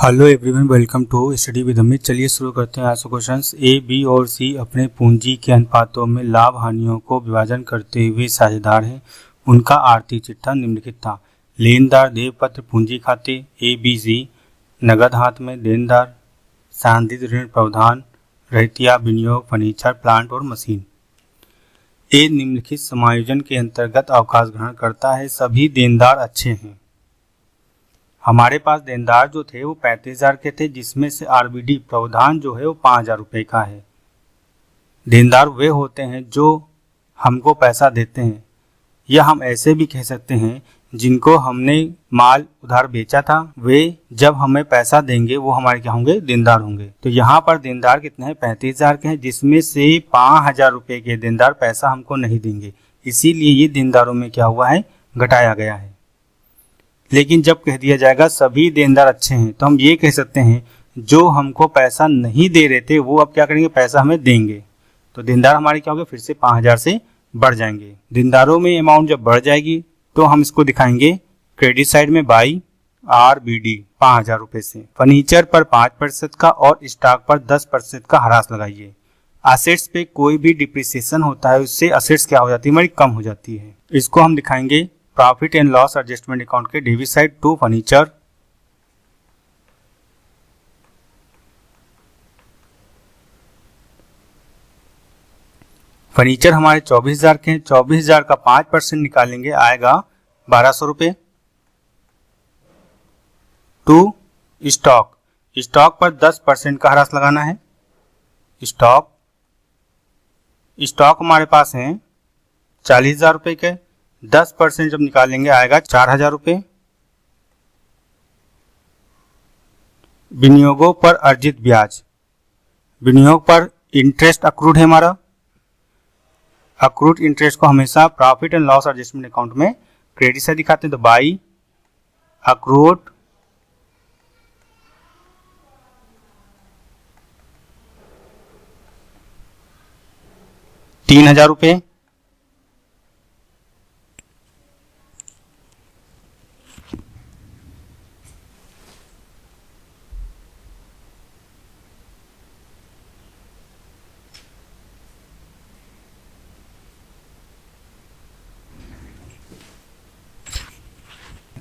Hello everyone, welcome to study with Amit. चलिए शुरू करते हैं आज के क्वेश्चंस। ए, बी और सी अपने पूंजी के अनुपातों में लाभ हानियों को विभाजन करते हुए साझेदार हैं। उनका आर्थिक चिट्ठा निम्नलिखित था। लेनदार देय पत्र पूंजी खाते ए बी सी, नगद हाथ में देनदार, सांधित ऋण प्रावधान, रहतिया विनियोग, फर्नीचर, प्लांट और मशीन। ए निम्नलिखित समायोजन के अंतर्गत अवकाश ग्रहण करता है। सभी देनदार अच्छे हैं। हमारे पास देनदार जो थे वो 35,000 के थे, जिसमें से आरबीडी प्रावधान जो है वो 5,000 रुपये का है। देनदार वे होते हैं जो हमको पैसा देते हैं, या हम ऐसे भी कह सकते हैं जिनको हमने माल उधार बेचा था, वे जब हमें पैसा देंगे वो हमारे क्या होंगे, देनदार होंगे। तो यहाँ पर देनदार कितने हैं, 35,000 के हैं, जिसमें से 5,000 रुपये के देनदार पैसा हमको नहीं देंगे, इसीलिए ये देनदारों में क्या हुआ है, घटाया गया है। लेकिन जब कह दिया जाएगा सभी देनदार अच्छे हैं, तो हम ये कह सकते हैं जो हमको पैसा नहीं दे रहे थे वो अब क्या करेंगे, पैसा हमें देंगे। तो देनदार हमारे क्या हो गए, फिर से 5,000 से बढ़ जाएंगे। देनदारों में अमाउंट जब बढ़ जाएगी तो हम इसको दिखाएंगे क्रेडिट साइड में बाई आरबीडी 5,000 रुपये से। फर्नीचर पर 5% का और स्टॉक पर 10% का ह्रास लगाइए। असेट्स पे कोई भी डिप्रिसिएशन होता है उससे असेट्स क्या हो जाती है, हमारी कम हो जाती है। इसको हम दिखाएंगे profit and loss adjustment account के debit side to furniture. Furniture हमारे 24,000 के हैं, 24,000 का 5% निकालेंगे, आएगा 1,200 रुपये। टू स्टॉक, स्टॉक पर 10% का ह्रास लगाना है। स्टॉक हमारे पास है 40,000 रुपये के, 10% जब निकालेंगे आएगा 4,000 रुपये। विनियोगों पर अर्जित ब्याज, विनियोग पर इंटरेस्ट अक्रूड है हमारा। अक्रूड इंटरेस्ट को हमेशा profit and loss adjustment account में क्रेडिट से दिखाते हैं, तो बाई अक्रूड ₹3,000।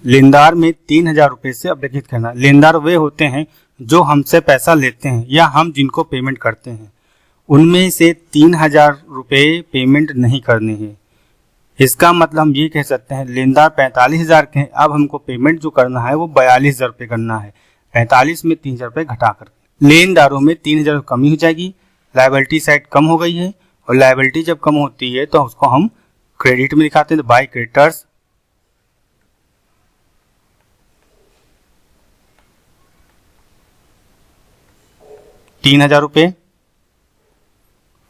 लेनदार में 3,000 रुपये से अवलिखित करना। लेनदार वे होते हैं जो हमसे पैसा लेते हैं या हम जिनको पेमेंट करते हैं, उनमें से 3,000 रुपये पेमेंट नहीं करने हैं। इसका मतलब हम ये कह सकते हैं लेनदार 45,000 के हैं, अब हमको पेमेंट जो करना है वो 42,000 रुपये करना है। 45 में 3,000 रुपये घटा कर लेनदारों में 3,000 कमी हो जाएगी। लायबिलिटी साइड कम हो गई है, और लायबिलिटी जब कम होती है तो उसको हम क्रेडिट में दिखाते हैं, तो बाय क्रेडिटर्स। ₹3,000।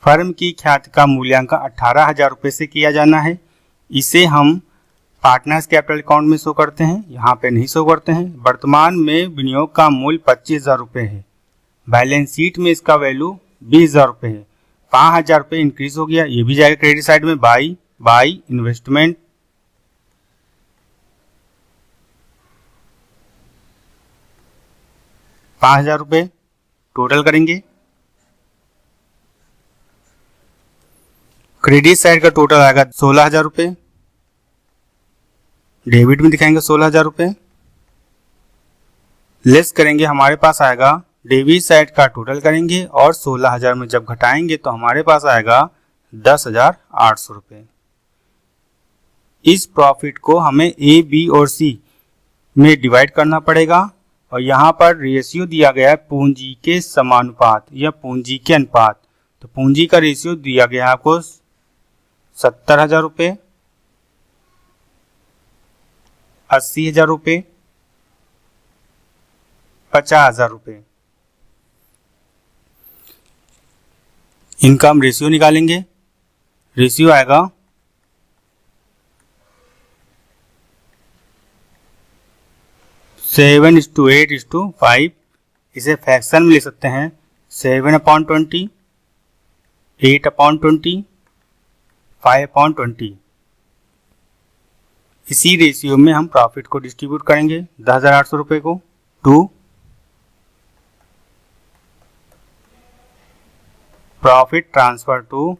फर्म की ख्याति का मूल्यांकन 18,000 रुपये से किया जाना है। इसे हम पार्टनर्स कैपिटल अकाउंट में शो करते हैं, यहाँ पे नहीं शो करते हैं। वर्तमान में विनियोग का मूल्य 25,000 रुपये है। बैलेंस शीट में इसका वैल्यू 20,000 रुपये है। 5,000 रुपये इंक्रीज हो गया, ये भी जाएगा क्रेडिट साइड में बाई इन्वेस्टमेंट। ₹5,000 टोटल करेंगे। क्रेडिट साइड का टोटल आएगा 16,000 रुपये। डेबिट में दिखाएंगे 16,000 रुपये, लेस करेंगे, हमारे पास आएगा डेबिट साइड का टोटल करेंगे और 16,000 में जब घटाएंगे तो हमारे पास आएगा 10,800 रुपये। इस प्रॉफिट को हमें ए, बी और सी में डिवाइड करना पड़ेगा, और यहाँ पर रेशियो दिया गया है पूंजी के समानुपात या पूंजी के अनुपात। तो पूंजी का रेशियो दिया गया है आपको 70,000 रुपये, 80,000 रुपये, 50,000 रुपये। इनका हम रेशियो निकालेंगे। रेशियो आएगा 7:8:5। इसे फ्रैक्शन में ले सकते हैं 7/20, 8/20, 5/20। इसी रेशियो में हम प्रॉफिट को डिस्ट्रीब्यूट करेंगे 10,800 रुपये को to profit transfer to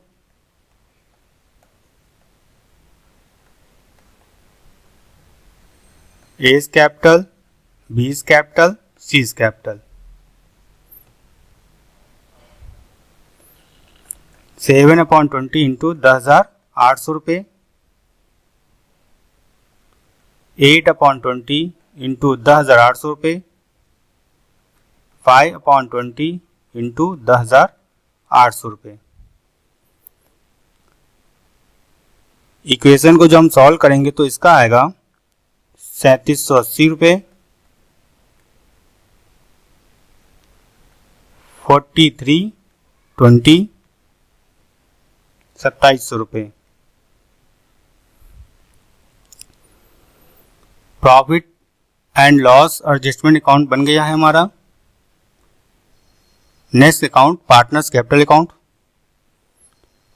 A's capital, B's capital, C's capital. 7/20 into 10,800 रुपये, 8/20 इंटू 10,800 रुपये, 5/20 इंटू 10,800 रुपये। इक्वेशन को जो हम सॉल्व करेंगे तो इसका आएगा 3780 रुपये, 4320, 2700 रुपये। Profit and loss adjustment account बन गया है हमारा। Next account partners capital account.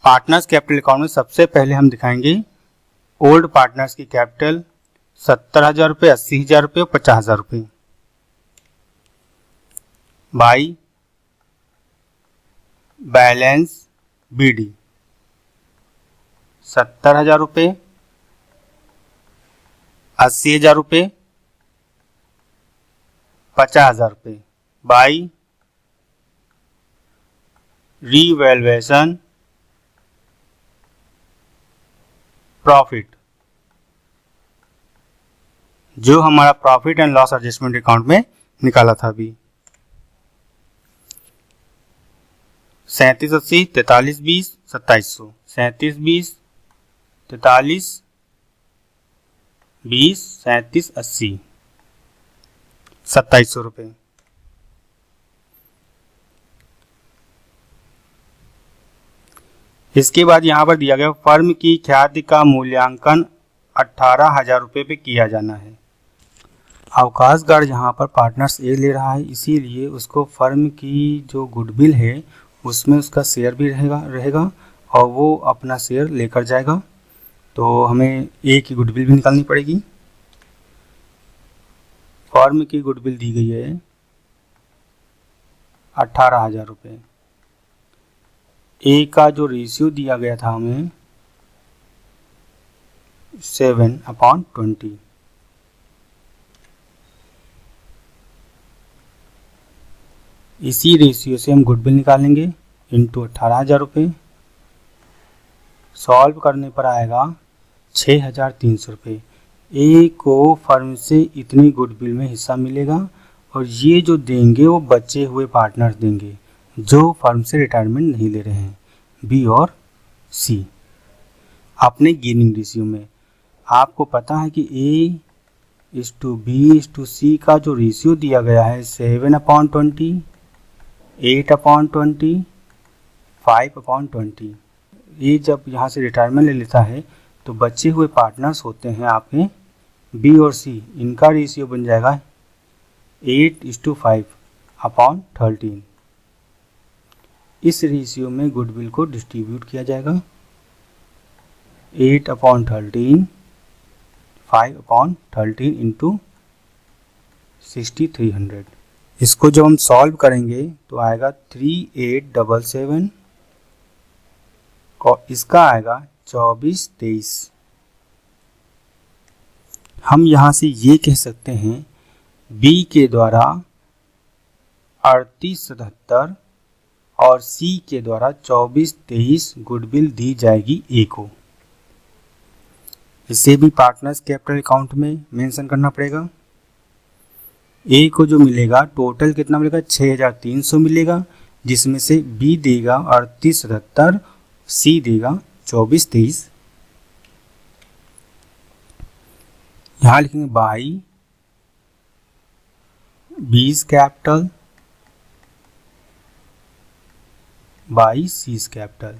Partners capital account में सबसे पहले हम दिखाएंगे ओल्ड पार्टनर्स की कैपिटल 70,000 रुपये, 80,000 रुपये और 50,000 रुपये बाई बैलेंस BD 70,000 रुपये, 80,000 रुपये, 50,000 रुपये बाई रीवैल्यूएशन प्रॉफिट, जो हमारा profit and loss adjustment account में निकाला था अभी। 3780, 4320, 2700, 3720, 4320, 3780, 2700 रुपये। इसके बाद यहाँ पर दिया गया फर्म की ख्याति का मूल्यांकन 18,000 रुपये पे किया जाना है। अवकाश गार्ड यहाँ पर पार्टनर्स ए ले रहा है, इसीलिए उसको फर्म की जो गुडविल है उसमें उसका शेयर भी रहेगा और वो अपना शेयर लेकर जाएगा। तो हमें ए की गुडविल भी निकालनी पड़ेगी। फर्म की गुडविल दी गई है 18,000 रुपये। ए का जो रेशियो दिया गया था हमें 7/20। इसी रेशियो से हम गुडविल निकालेंगे इंटू 18,000 रुपये। सॉल्व करने पर आएगा 6,300 रुपये। ए को फर्म से इतनी गुडविल में हिस्सा मिलेगा और ये जो देंगे वो बचे हुए पार्टनर्स देंगे जो फर्म से रिटायरमेंट नहीं ले रहे हैं, बी और सी। अपने गेनिंग रेशियो में आपको पता है कि A:B:C का जो रेशियो दिया गया है 7/20, 8/20, 5/20। ये जब यहाँ से रिटायरमेंट ले लेता है तो बचे हुए पार्टनर्स होते हैं आपके बी और सी। इनका रेशियो बन जाएगा 8:5/13। इस रेशियो में गुडविल को डिस्ट्रीब्यूट किया जाएगा 8/13, 5/13 इंटू 6,300। इसको जब हम सॉल्व करेंगे तो आएगा 3,877 और इसका आएगा 2423। हम यहाँ से ये कह सकते हैं बी के द्वारा 3877 और सी के द्वारा 2423 गुडविल दी जाएगी ए को। इसे भी पार्टनर्स कैपिटल अकाउंट में मेंशन करना पड़ेगा। ए को जो मिलेगा टोटल कितना मिलेगा 6,300 मिलेगा, जिसमें से बी देगा 3877, सी देगा 2423। यहाँ लिखेंगे by B's capital by C's capital.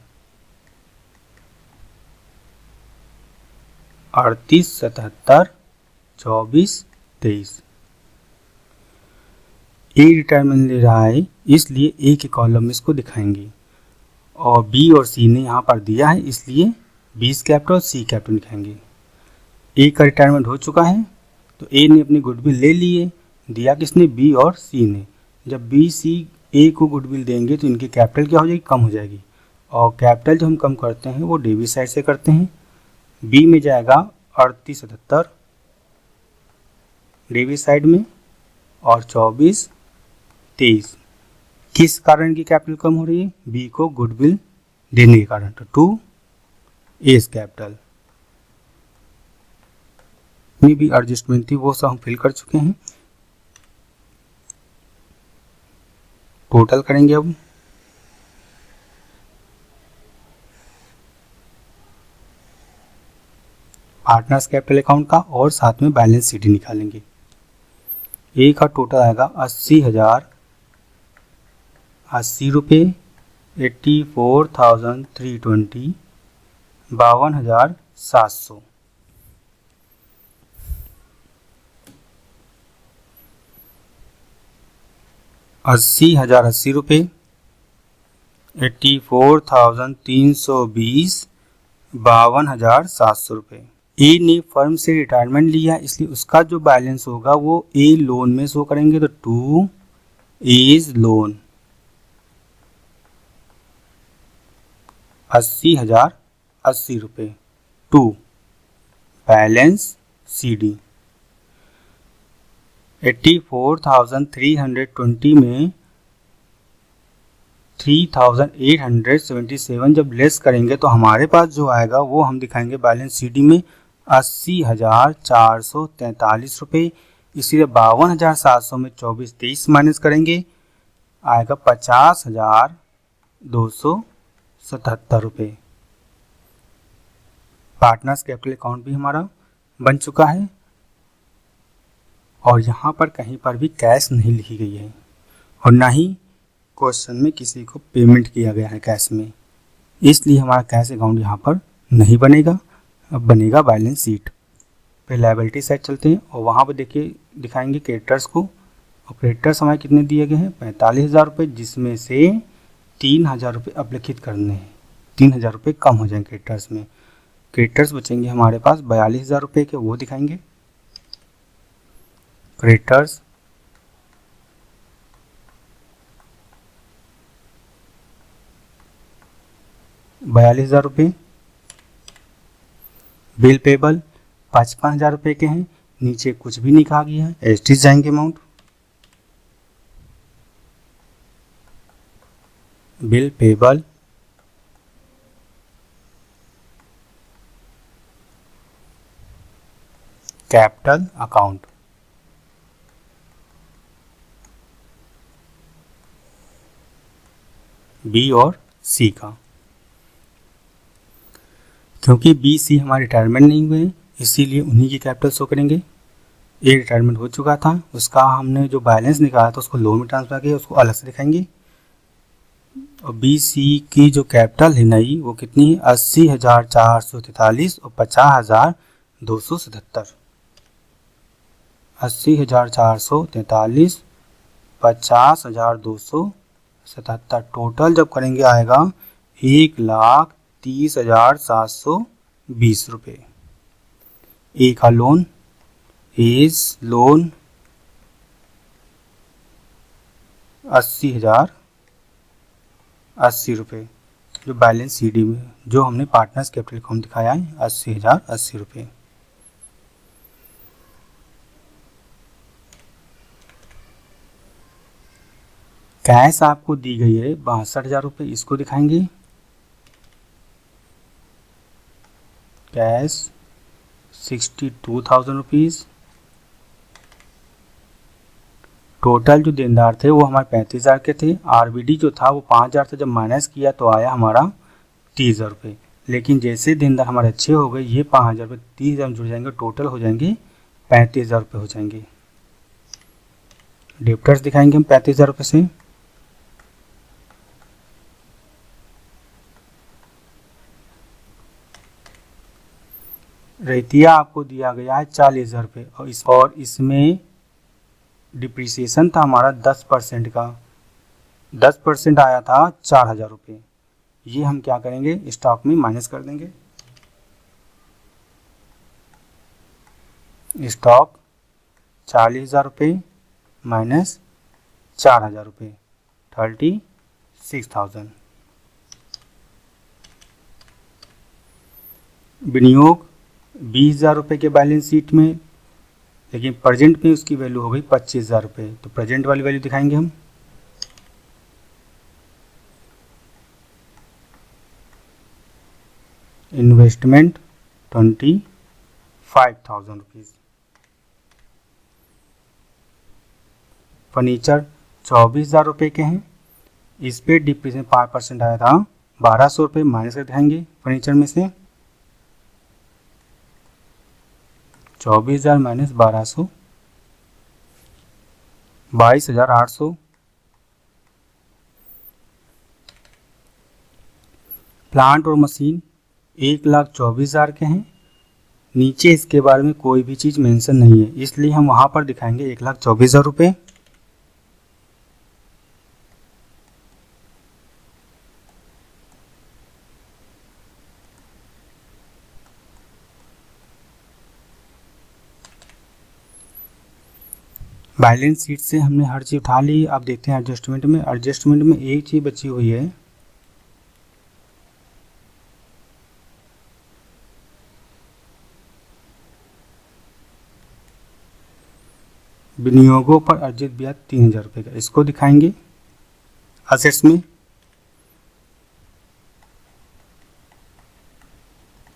3877, 2423। A retirement ले रहा है इसलिए ए के कॉलम में इसको दिखाएंगे और बी और सी ने यहाँ पर दिया है इसलिए बी's कैपिटल और सी कैपिटल दिखाएंगे। ए का रिटायरमेंट हो चुका है तो ए ने अपनी गुडविल ले ली है, दिया किसने बी और सी ने। जब बी सी ए को गुडविल देंगे तो इनकी कैपिटल क्या हो जाएगी, कम हो जाएगी। और कैपिटल जो हम कम करते हैं वो डेबिट साइड से करते हैं। बी में जाएगा 3877 डेबिट साइड में, और 24 23। किस कारण की कैपिटल कम हो रही है, बी को गुडविल देने के कारण। तो 2 एज कैपिटल में भी एडजस्टमेंट थी, वो सब हम फिल कर चुके हैं। टोटल करेंगे अब। पार्टनर्स कैपिटल अकाउंट का और साथ में बैलेंस शीट निकालेंगे। ए का टोटल आएगा 80 रुपये 84,320 52,700। 80,080 रुपये 84,320 52,700 रुपये। ए ने फर्म से रिटायरमेंट लिया, इसलिए उसका जो बैलेंस होगा वो ए लोन में शो करेंगे। तो 2 एज लोन 80,080 रुपये। 2 बैलेंस CD 84,320 में 3,877 जब लेस करेंगे तो हमारे पास जो आएगा वो हम दिखाएंगे बैलेंस CD में 80,443 रुपये। इसीलिए 52,700 में 24-23 माइनस करेंगे, आएगा 50,277 रुपये। पार्टनर्स कैपिटल अकाउंट भी हमारा बन चुका है, और यहाँ पर कहीं पर भी कैश नहीं लिखी गई है, और ना ही क्वेश्चन में किसी को पेमेंट किया गया है कैश में, इसलिए हमारा कैश अकाउंट यहाँ पर नहीं बनेगा। अब बनेगा बैलेंस शीट। फिर लायबिलिटी साइड चलते हैं, और वहाँ पर देखिए दिखाएंगे क्रेडिटर्स को। और क्रेडिटर्स हमारे कितने दिए गए हैं, 45,000 रुपये, जिसमें से 3,000 रुपये अभिलिखित करने हैं। 3,000 रुपये कम हो जाएंगे क्रेडिटर्स में। क्रेडिटर्स बचेंगे हमारे पास 42,000 रुपये के, वो दिखाएंगे। क्रेडिटर्स ₹42,000। बिल पेबल 55,000 रुपये के हैं, नीचे कुछ भी नहीं कहा गया है, एसटी जाएंगे amount. Bill payable capital account B और सी का, क्योंकि बी सी हमारे रिटायरमेंट नहीं हुए इसीलिए उन्हीं की कैपिटल शो करेंगे। ए रिटायरमेंट हो चुका था, उसका हमने जो बैलेंस निकाला था उसको लोन में ट्रांसफर किया, उसको अलग से दिखाएंगे। और बी सी की जो कैपिटल है नई वो कितनी है, 80,443 और 50,277। 80,443 50,277 टोटल जब करेंगे आएगा 1,30,720 रुपये। ए का लोन एज लोन 80,080 रुपये, जो बैलेंस CD में जो हमने पार्टनर्स कैपिटल अकाउंट दिखाया है 80,080 रुपये। कैश आपको दी गई है 62,000 रुपये, इसको दिखाएंगे। Cash 62,000 rupees. टोटल जो देनदार थे वो हमारे 35,000 के थे। RBD जो था वो 5,000 से जब माइनस किया तो आया हमारा 30,000 रुपये। लेकिन जैसे देनदार हमारे अच्छे हो गए, ये 5,000 रुपये 30,000 में जुड़ जाएंगे, टोटल हो जाएंगे 35,000 रुपये हो जाएंगे। डेप्टर्स दिखाएंगे हम 35,000 रुपये से। रैतिया आपको दिया गया है 40,000 रुपये, और इसमें डिप्रिसिएशन था हमारा 10% का। 10% आया था 4,000 रुपये। ये हम क्या करेंगे, स्टॉक में माइनस कर देंगे। स्टॉक 40,000 रुपये माइनस 4,000 रुपये, 36,000। विनियोग 20,000 रुपये के बैलेंस शीट में, लेकिन प्रेजेंट में उसकी वैल्यू हो गई 25,000 रुपये। तो प्रेजेंट वाली वैल्यू दिखाएंगे हम। Investment 25,000 rupees. फर्नीचर 24,000 रुपये के हैं। इस पे डिप्रीशिएशन 5% आया था, 1,200 रुपये माइनस कर दिखाएंगे फर्नीचर में से। 24,000 माइनस 1,200, 22,800। प्लांट और मशीन 1,24,000 के हैं। नीचे इसके बारे में कोई भी चीज़ मेंशन नहीं है, इसलिए हम वहाँ पर दिखाएंगे 1,24,000 रुपये। बैलेंस शीट से हमने हर चीज़ उठा ली। अब देखते हैं एडजस्टमेंट में। एडजस्टमेंट में एक चीज़ बची हुई है, विनियोगों पर अर्जित ब्याज 3,000 रुपये का। इसको दिखाएंगे असेट्स में।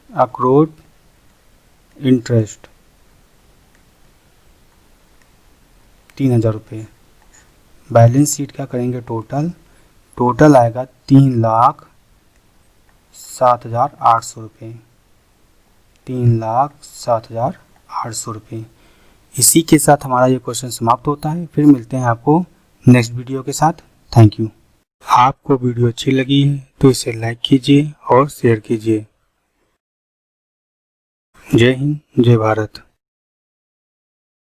अक्रूड इंटरेस्ट 3,000 रुपये। बैलेंस शीट का करेंगे टोटल आएगा 3,07,800 रुपये। 3,07,800 रुपये। इसी के साथ हमारा ये क्वेश्चन समाप्त होता है। फिर मिलते हैं आपको नेक्स्ट वीडियो के साथ। Thank you. आपको वीडियो अच्छी लगी है तो इसे लाइक कीजिए और शेयर कीजिए। जय हिंद, जय भारत।